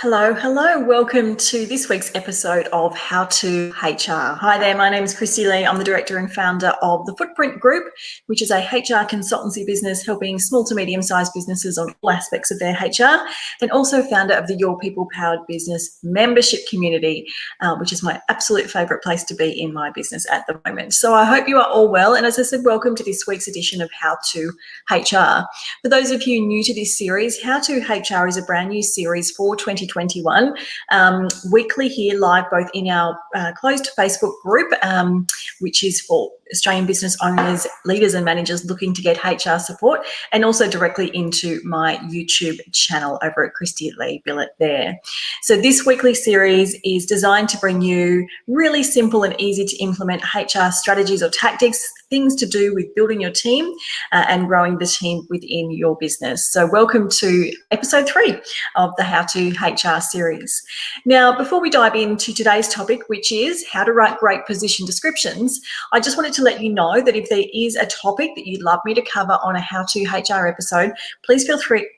Hello, hello. Welcome to this week's episode of How to HR. Hi there, my name is Kristy-Lee. I'm the director and founder of the Footprint Group, which is a HR consultancy business helping small to medium-sized businesses on all aspects of their HR, and also founder of the Your People Powered Business membership community, which is my absolute favourite place to be in my business at the moment. So I hope you are all well. And as I said, welcome to this week's edition of How to HR. For those of you new to this series, How to HR is a brand new series for 2021, weekly here live both in our closed Facebook group, which is for Australian business owners, leaders and managers looking to get HR support, and also directly into my YouTube channel over at Kristy-Lee Billet there. So this weekly series is designed to bring you really simple and easy to implement HR strategies or tactics, things to do with building your team and growing the team within your business. So welcome to episode 3 of the How to HR series. Now, before we dive into today's topic, which is how to write great position descriptions, I just wanted to let you know that if there is a topic that you'd love me to cover on a How to HR episode, please feel free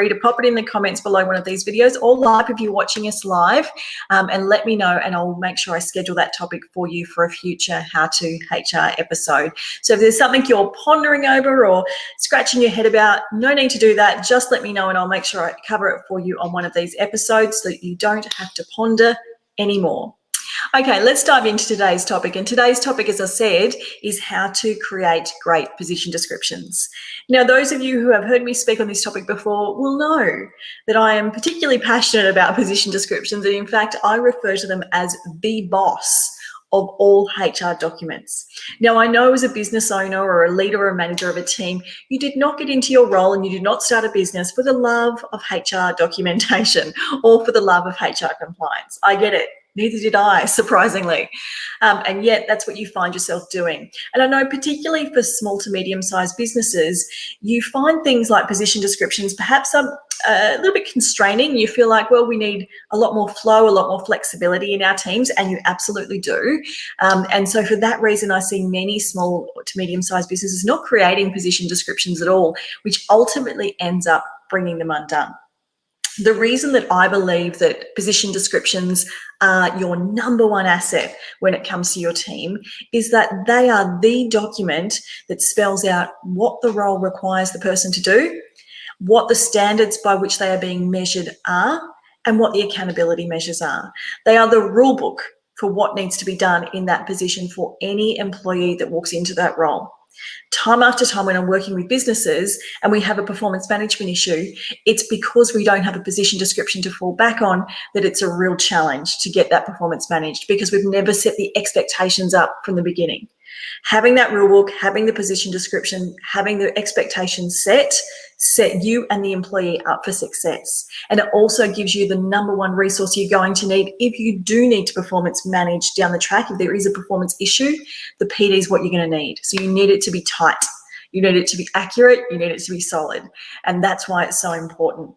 to pop it in the comments below one of these videos, or live if you're watching us live, and let me know, and I'll make sure I schedule that topic for you for a future How to HR episode. So if there's something you're pondering over or scratching your head about, no need to do that. Just let me know and I'll make sure I cover it for you on one of these episodes so that you don't have to ponder anymore. Okay, let's dive into today's topic. And today's topic, as I said, is how to create great position descriptions. Now, those of you who have heard me speak on this topic before will know that I am particularly passionate about position descriptions. And in fact, I refer to them as the boss of all HR documents. Now, I know as a business owner or a leader or a manager of a team, you did not get into your role and you did not start a business for the love of HR documentation or for the love of HR compliance. I get it. Neither did I, surprisingly. And yet that's what you find yourself doing. And I know particularly for small to medium-sized businesses, you find things like position descriptions perhaps a little bit constraining. You feel like, well, we need a lot more flow, a lot more flexibility in our teams, and you absolutely do. And so for that reason, I see many small to medium-sized businesses not creating position descriptions at all, which ultimately ends up bringing them undone. The reason that I believe that position descriptions are your number one asset when it comes to your team is that they are the document that spells out what the role requires the person to do, what the standards by which they are being measured are, and what the accountability measures are. They are the rule book for what needs to be done in that position for any employee that walks into that role. Time after time when I'm working with businesses and we have a performance management issue, it's because we don't have a position description to fall back on that it's a real challenge to get that performance managed, because we've never set the expectations up from the beginning. Having that rule book, having the position description, having the expectations set you and the employee up for success. And it also gives you the number one resource you're going to need if you do need to performance manage down the track. If there is a performance issue, the PD is what you're going to need. So you need it to be tight. You need it to be accurate. You need it to be solid. And that's why it's so important.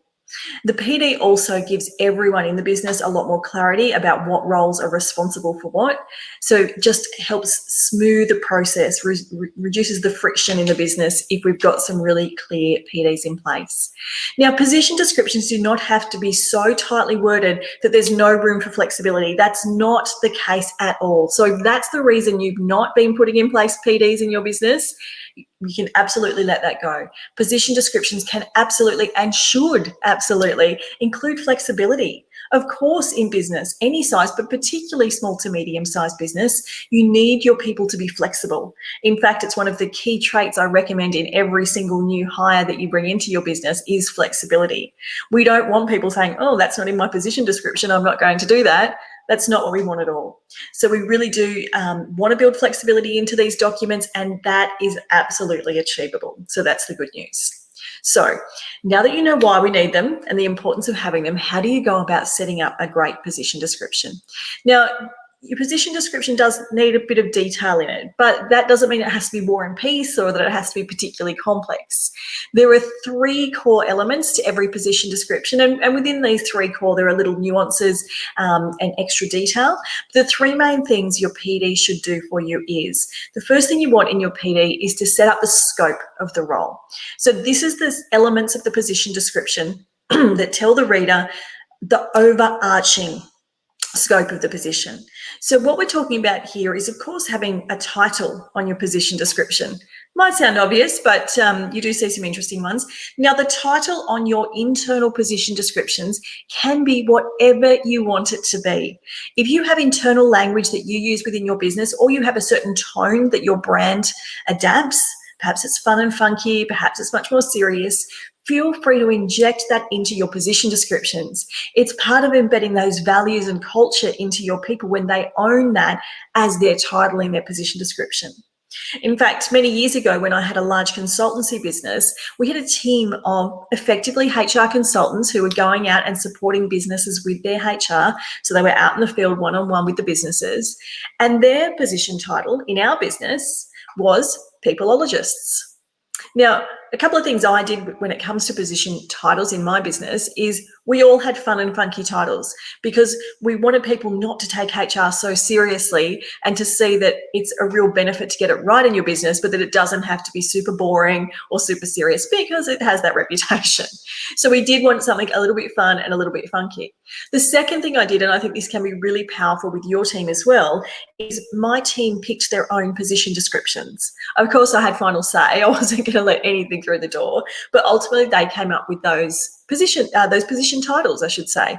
The PD also gives everyone in the business a lot more clarity about what roles are responsible for what. So it just helps smooth the process, reduces the friction in the business if we've got some really clear PDs in place. Now, position descriptions do not have to be so tightly worded that there's no room for flexibility. That's not the case at all. So if that's the reason you've not been putting in place PDs in your business, you can absolutely let that go. Position descriptions can absolutely and should absolutely include flexibility. Of course, in business, any size, but particularly small to medium-sized business, you need your people to be flexible. In fact, it's one of the key traits I recommend in every single new hire that you bring into your business is flexibility. We don't want people saying, oh, that's not in my position description, I'm not going to do that. That's not what we want at all. So we really do want to build flexibility into these documents, and that is absolutely achievable. So that's the good news. So now that you know why we need them and the importance of having them, how do you go about setting up a great position description? Now, your position description does need a bit of detail in it, but that doesn't mean it has to be War and Peace or that it has to be particularly complex. There are 3 core elements to every position description, and within these 3 core, there are little nuances and extra detail. The 3 main things your PD should do for you is, the first thing you want in your PD is to set up the scope of the role. So this is the elements of the position description that tell the reader the overarching scope of the position. So what we're talking about here is, of course, having a title on your position description. Might sound obvious, but you do see some interesting ones. Now, the title on your internal position descriptions can be whatever you want it to be. If you have internal language that you use within your business, or you have a certain tone that your brand adapts, perhaps it's fun and funky, perhaps it's much more serious, feel free to inject that into your position descriptions. It's part of embedding those values and culture into your people when they own that as their title in their position description. In fact, many years ago, when I had a large consultancy business, we had a team of effectively HR consultants who were going out and supporting businesses with their HR. So they were out in the field one-on-one with the businesses. And their position title in our business was peopleologists. Now, a couple of things I did when it comes to position titles in my business is we all had fun and funky titles, because we wanted people not to take HR so seriously and to see that it's a real benefit to get it right in your business, but that it doesn't have to be super boring or super serious, because it has that reputation. So we did want something a little bit fun and a little bit funky. The second thing I did, and I think this can be really powerful with your team as well, is my team picked their own position descriptions. Of course, I had final say. I wasn't going to let anything through the door, but ultimately they came up with those position titles, I should say.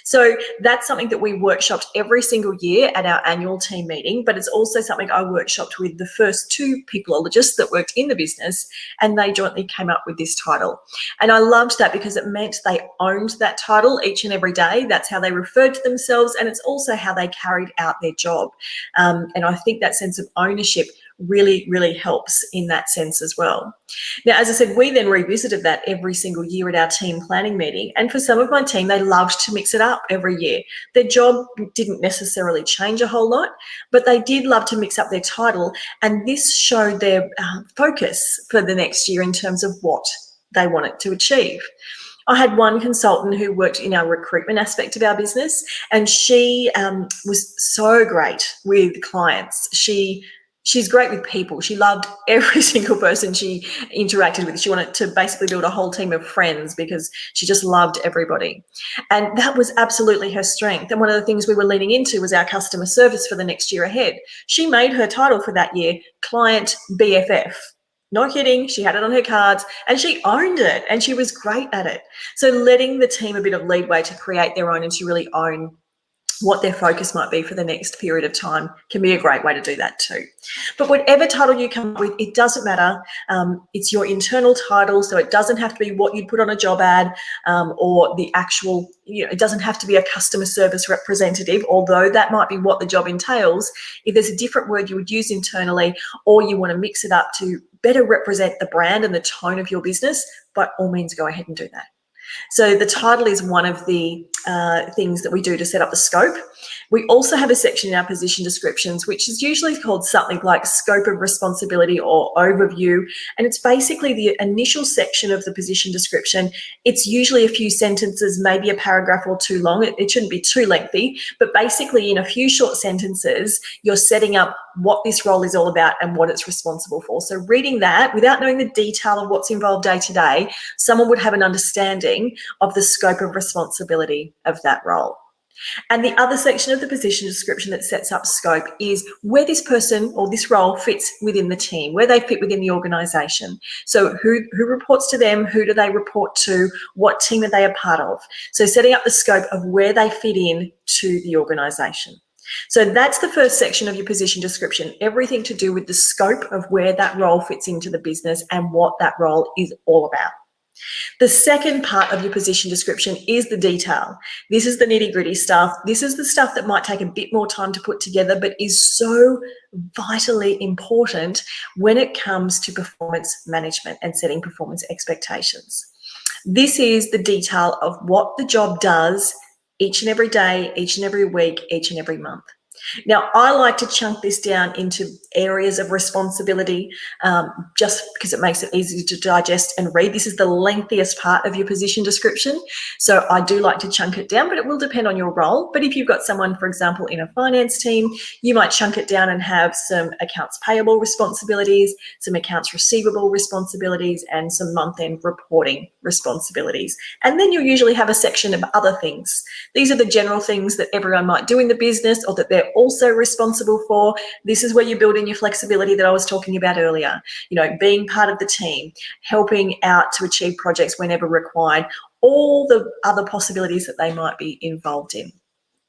So that's something that we workshopped every single year at our annual team meeting, but it's also something I workshopped with the first two peopleologists that worked in the business, and they jointly came up with this title. And I loved that because it meant they owned that title each and every day. That's how they referred to themselves, and it's also how they carried out their job. And I think that sense of ownership really, really helps in that sense as well. Now, as I said, we then revisited that every single year at our team planning meeting. And for some of my team, they loved to mix it up every year. Their job didn't necessarily change a whole lot, but they did love to mix up their title. And this showed their focus for the next year in terms of what they wanted to achieve. I had one consultant who worked in our recruitment aspect of our business, and she was so great with clients. She's great with people. She loved every single person she interacted with. She wanted to basically build a whole team of friends because she just loved everybody. And that was absolutely her strength. And one of the things we were leaning into was our customer service for the next year ahead. She made her title for that year Client BFF. Not kidding, she had it on her cards and she owned it, and she was great at it. So letting the team a bit of leeway to create their own and to really own what their focus might be for the next period of time can be a great way to do that too. But whatever title you come up with, it doesn't matter. It's your internal title, so it doesn't have to be what you'd put on a job ad or the actual, it doesn't have to be a customer service representative, although that might be what the job entails. If there's a different word you would use internally, or you want to mix it up to better represent the brand and the tone of your business, by all means, go ahead and do that. So the title is one of the things that we do to set up the scope. We also have a section in our position descriptions, which is usually called something like scope of responsibility or overview. And it's basically the initial section of the position description. It's usually a few sentences, maybe a paragraph or two long. It shouldn't be too lengthy, but basically in a few short sentences, you're setting up what this role is all about and what it's responsible for. So reading that without knowing the detail of what's involved day to day, someone would have an understanding of the scope of responsibility of that role. And the other section of the position description that sets up scope is where this person or this role fits within the team, where they fit within the organisation. So who reports to them, who do they report to, what team are they a part of? So setting up the scope of where they fit in to the organisation. So that's the first section of your position description, everything to do with the scope of where that role fits into the business and what that role is all about. The second part of your position description is the detail. This is the nitty-gritty stuff. This is the stuff that might take a bit more time to put together, but is so vitally important when it comes to performance management and setting performance expectations. This is the detail of what the job does each and every day, each and every week, each and every month. Now, I like to chunk this down into areas of responsibility just because it makes it easy to digest and read. This is the lengthiest part of your position description. So I do like to chunk it down, but it will depend on your role. But if you've got someone, for example, in a finance team, you might chunk it down and have some accounts payable responsibilities, some accounts receivable responsibilities, and some month-end reporting responsibilities. And then you'll usually have a section of other things. These are the general things that everyone might do in the business or that they're also responsible for. This is where you build in your flexibility that I was talking about earlier. You know, being part of the team, helping out to achieve projects whenever required, all the other possibilities that they might be involved in.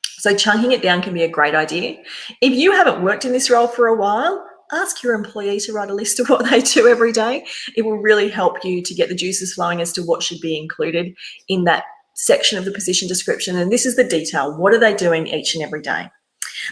So chunking it down can be a great idea. If you haven't worked in this role for a while, ask your employee to write a list of what they do every day. It will really help you to get the juices flowing as to what should be included in that section of the position description. And this is the detail. What are they doing each and every day?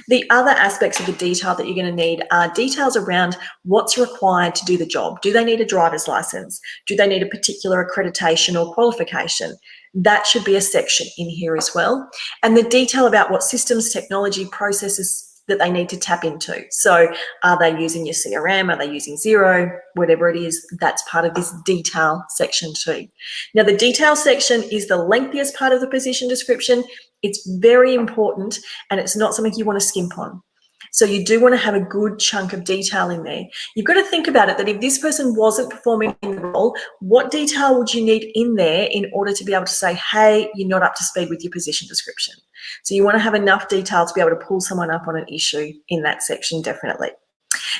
The other aspects of the detail that you're going to need are details around what's required to do the job. Do they need a driver's license? Do they need a particular accreditation or qualification? That should be a section in here as well. And the detail about what systems, technology, processes that they need to tap into. So are they using your CRM? Are they using Xero? Whatever it is, that's part of this detail section too. Now, the detail section is the lengthiest part of the position description. It's very important and it's not something you want to skimp on. So you do want to have a good chunk of detail in there. You've got to think about it that if this person wasn't performing in the role, what detail would you need in there in order to be able to say, hey, you're not up to speed with your position description? So you want to have enough detail to be able to pull someone up on an issue in that section, definitely.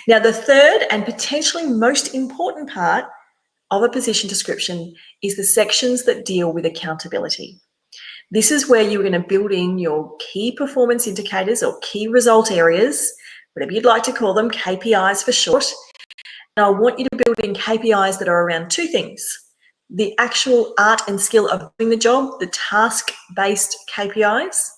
Now, the third and potentially most important part of a position description is the sections that deal with accountability. This is where you're going to build in your key performance indicators or key result areas, whatever you'd like to call them, KPIs for short. And I want you to build in KPIs that are around two things: the actual art and skill of doing the job, the task-based KPIs,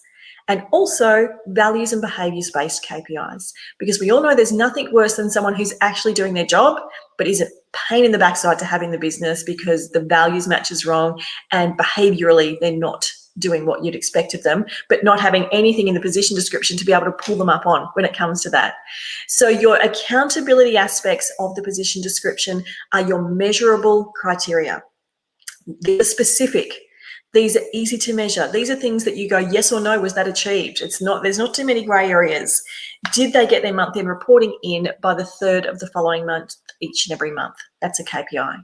and also values and behaviours-based KPIs. Because we all know there's nothing worse than someone who's actually doing their job, but is a pain in the backside to have in the business because the values match is wrong and behaviourally they're not doing what you'd expect of them, but not having anything in the position description to be able to pull them up on when it comes to that. So your accountability aspects of the position description are your measurable criteria. They're specific. These are easy to measure. These are things that you go, yes or no, was that achieved? There's not too many grey areas. Did they get their month-end reporting in by the 3rd of the following month, each and every month? That's a KPI.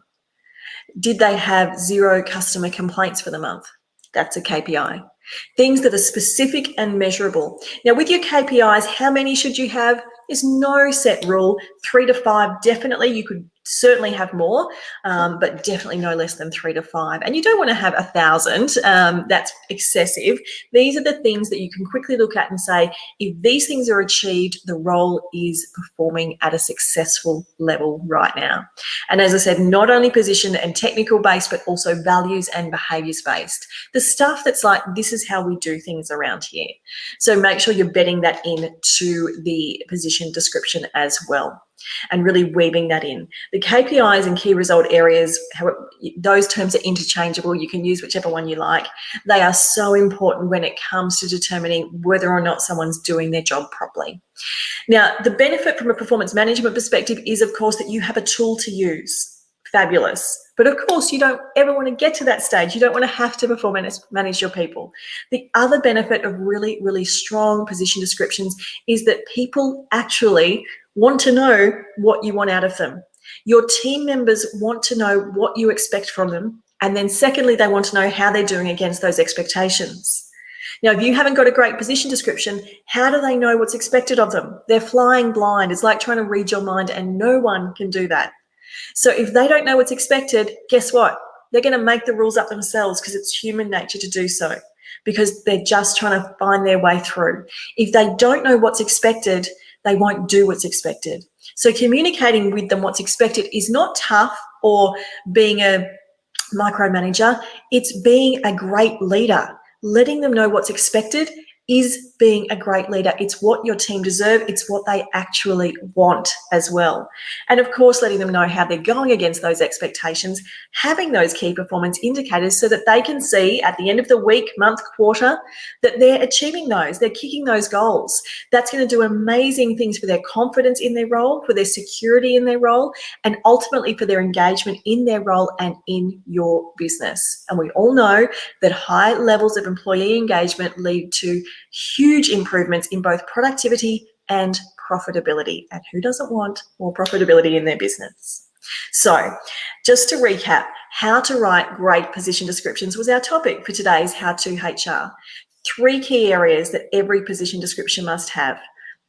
Did they have 0 customer complaints for the month? That's a KPI. Things that are specific and measurable. Now, with your KPIs, how many should you have? There's no set rule. 3 to 5, definitely. You could certainly have more, but definitely no less than 3 to 5. And you don't want to have 1,000. That's excessive. These are the things that you can quickly look at and say, if these things are achieved, the role is performing at a successful level right now. And as I said, not only position and technical based, but also values and behaviours based. The stuff that's like, this is how we do things around here. So make sure you're bedding that into the position description as well, and really weaving that in. The KPIs and key result areas, those terms are interchangeable. You can use whichever one you like. They are so important when it comes to determining whether or not someone's doing their job properly. Now, the benefit from a performance management perspective is, of course, that you have a tool to use. Fabulous. But of course, you don't ever want to get to that stage. You don't want to have to performance manage your people. The other benefit of really, really strong position descriptions is that people actually want to know what you want out of them. Your team members want to know what you expect from them. And then secondly, they want to know how they're doing against those expectations. Now, if you haven't got a great position description, how do they know what's expected of them? They're flying blind. It's like trying to read your mind, and no one can do that. So if they don't know what's expected, guess what? They're going to make the rules up themselves, because it's human nature to do so, because they're just trying to find their way through. If they don't know what's expected, they won't do what's expected. So communicating with them what's expected is not tough or being a micromanager. It's being a great leader, letting them know what's expected is being a great leader. It's what your team deserve. It's what they actually want as well. And of course, letting them know how they're going against those expectations, having those key performance indicators so that they can see at the end of the week, month, quarter, that they're achieving those, they're kicking those goals. That's going to do amazing things for their confidence in their role, for their security in their role, and ultimately for their engagement in their role and in your business. And we all know that high levels of employee engagement lead to huge improvements in both productivity and profitability. And who doesn't want more profitability in their business? So just to recap, how to write great position descriptions was our topic for today's How To HR. 3 key areas that every position description must have.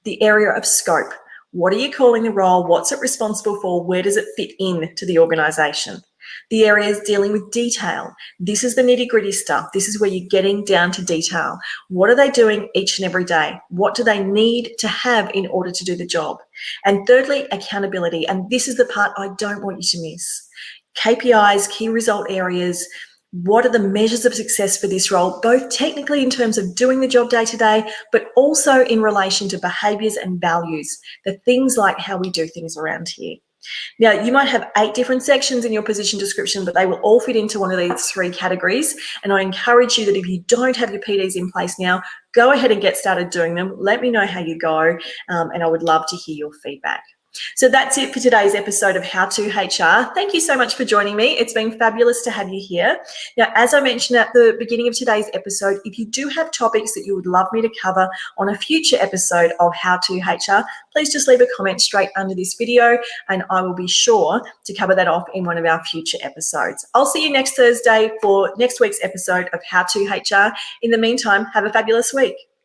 The area of scope. What are you calling the role? What's it responsible for? Where does it fit in to the organisation? The areas dealing with detail. This is the nitty-gritty stuff. This is where you're getting down to detail. What are they doing each and every day? What do they need to have in order to do the job? And thirdly, accountability. And this is the part I don't want you to miss. KPIs, key result areas. What are the measures of success for this role, both technically in terms of doing the job day to day, but also in relation to behaviours and values, the things like how we do things around here. Now, you might have 8 different sections in your position description, but they will all fit into one of these 3 categories. And I encourage you that if you don't have your PDs in place now, go ahead and get started doing them. Let me know how you go, and I would love to hear your feedback. So that's it for today's episode of How To HR. Thank you so much for joining me. It's been fabulous to have you here. Now, as I mentioned at the beginning of today's episode, if you do have topics that you would love me to cover on a future episode of How To HR, please just leave a comment straight under this video and I will be sure to cover that off in one of our future episodes. I'll see you next Thursday for next week's episode of How To HR. In the meantime, have a fabulous week.